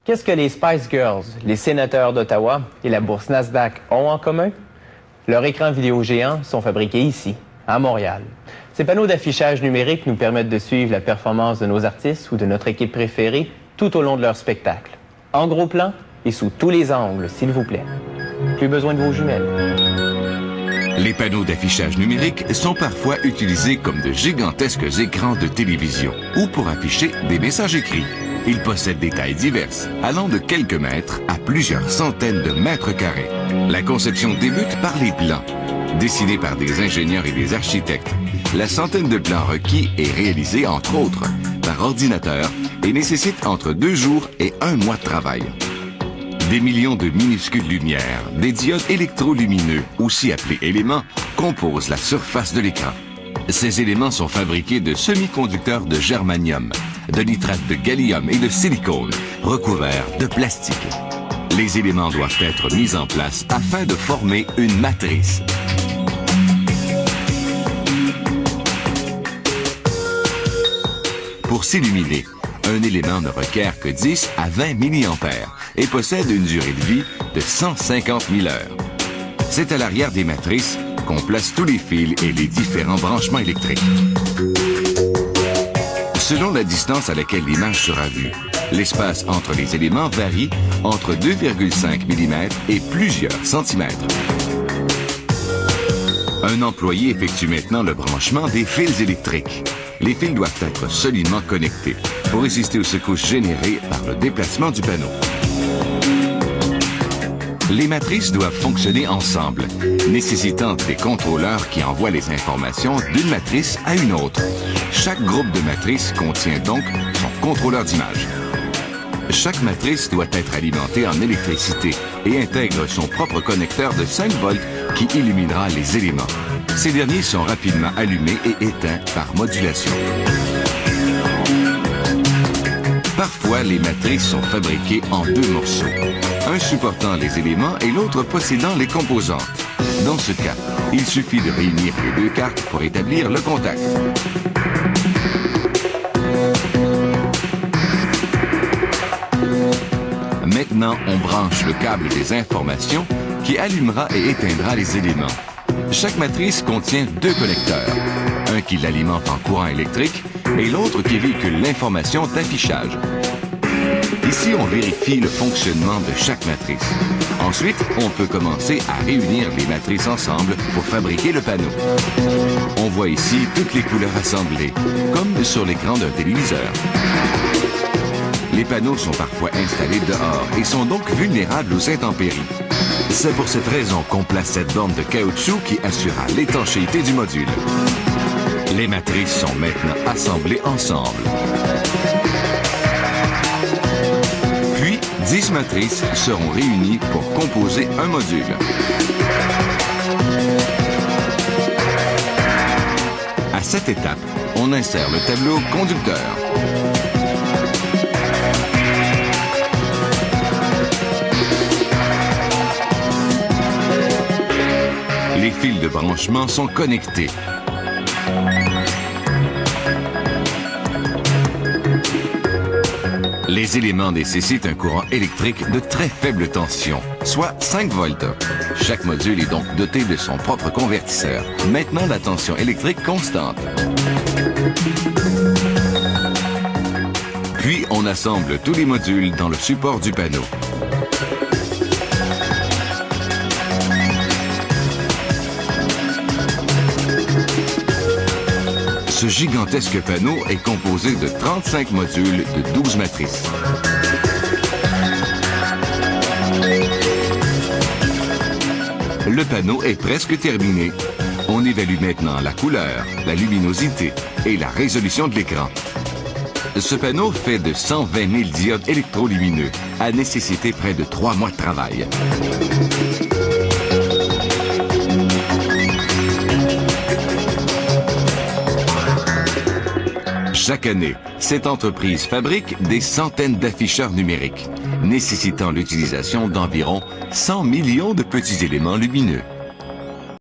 Qu'est-ce que les Spice Girls, les sénateurs d'Ottawa et la bourse Nasdaq ont en commun? Leurs écrans vidéo géants sont fabriqués ici, à Montréal. Ces panneaux d'affichage numérique nous permettent de suivre la performance de nos artistes ou de notre équipe préférée tout au long de leur spectacle. En gros plan et sous tous les angles, s'il vous plaît. Plus besoin de vos jumelles. Les panneaux d'affichage numérique sont parfois utilisés comme de gigantesques écrans de télévision ou pour afficher des messages écrits. Ils possèdent des tailles diverses, allant de quelques mètres à plusieurs centaines de mètres carrés. La conception débute par les plans. Dessinés par des ingénieurs et des architectes, la centaine de plans requis est réalisée, entre autres, par ordinateur et nécessite entre 2 jours et 1 mois de travail. Des millions de minuscules lumières, des diodes électrolumineux, aussi appelés éléments, composent la surface de l'écran. Ces éléments sont fabriqués de semi-conducteurs de germanium, de nitrate de gallium et de silicone, recouverts de plastique. Les éléments doivent être mis en place afin de former une matrice. Pour s'illuminer, un élément ne requiert que 10 à 20 mA et possède une durée de vie de 150 000 heures. C'est à l'arrière des matrices qu'on place tous les fils et les différents branchements électriques. Selon la distance à laquelle l'image sera vue, l'espace entre les éléments varie entre 2,5 mm et plusieurs centimètres. Un employé effectue maintenant le branchement des fils électriques. Les fils doivent être solidement connectés pour résister aux secousses générées par le déplacement du panneau. Les matrices doivent fonctionner ensemble, nécessitant des contrôleurs qui envoient les informations d'une matrice à une autre. Chaque groupe de matrices contient donc son contrôleur d'image. Chaque matrice doit être alimentée en électricité et intègre son propre connecteur de 5 volts qui illuminera les éléments. Ces derniers sont rapidement allumés et éteints par modulation. Parfois, les matrices sont fabriquées en 2 morceaux, un supportant les éléments et l'autre possédant les composantes. Dans ce cas, il suffit de réunir les 2 cartes pour établir le contact. Maintenant, on branche le câble des informations qui allumera et éteindra les éléments. Chaque matrice contient 2 connecteurs, un qui l'alimente en courant électrique et l'autre qui véhicule l'information d'affichage. Ici, on vérifie le fonctionnement de chaque matrice. Ensuite, on peut commencer à réunir les matrices ensemble pour fabriquer le panneau. On voit ici toutes les couleurs assemblées, comme sur l'écran d'un téléviseur. Les panneaux sont parfois installés dehors et sont donc vulnérables aux intempéries. C'est pour cette raison qu'on place cette bande de caoutchouc qui assurera l'étanchéité du module. Les matrices sont maintenant assemblées ensemble. Puis, 10 matrices seront réunies pour composer un module. À cette étape, on insère le tableau conducteur. Les fils de branchement sont connectés. Les éléments nécessitent un courant électrique de très faible tension, soit 5 volts. Chaque module est donc doté de son propre convertisseur, maintenant la tension électrique constante. Puis on assemble tous les modules dans le support du panneau. Ce gigantesque panneau est composé de 35 modules de 12 matrices. Le panneau est presque terminé. On évalue maintenant la couleur, la luminosité et la résolution de l'écran. Ce panneau fait de 120 000 diodes électrolumineux, a nécessité près de 3 mois de travail. Chaque année, cette entreprise fabrique des centaines d'afficheurs numériques, nécessitant l'utilisation d'environ 100 millions de petits éléments lumineux.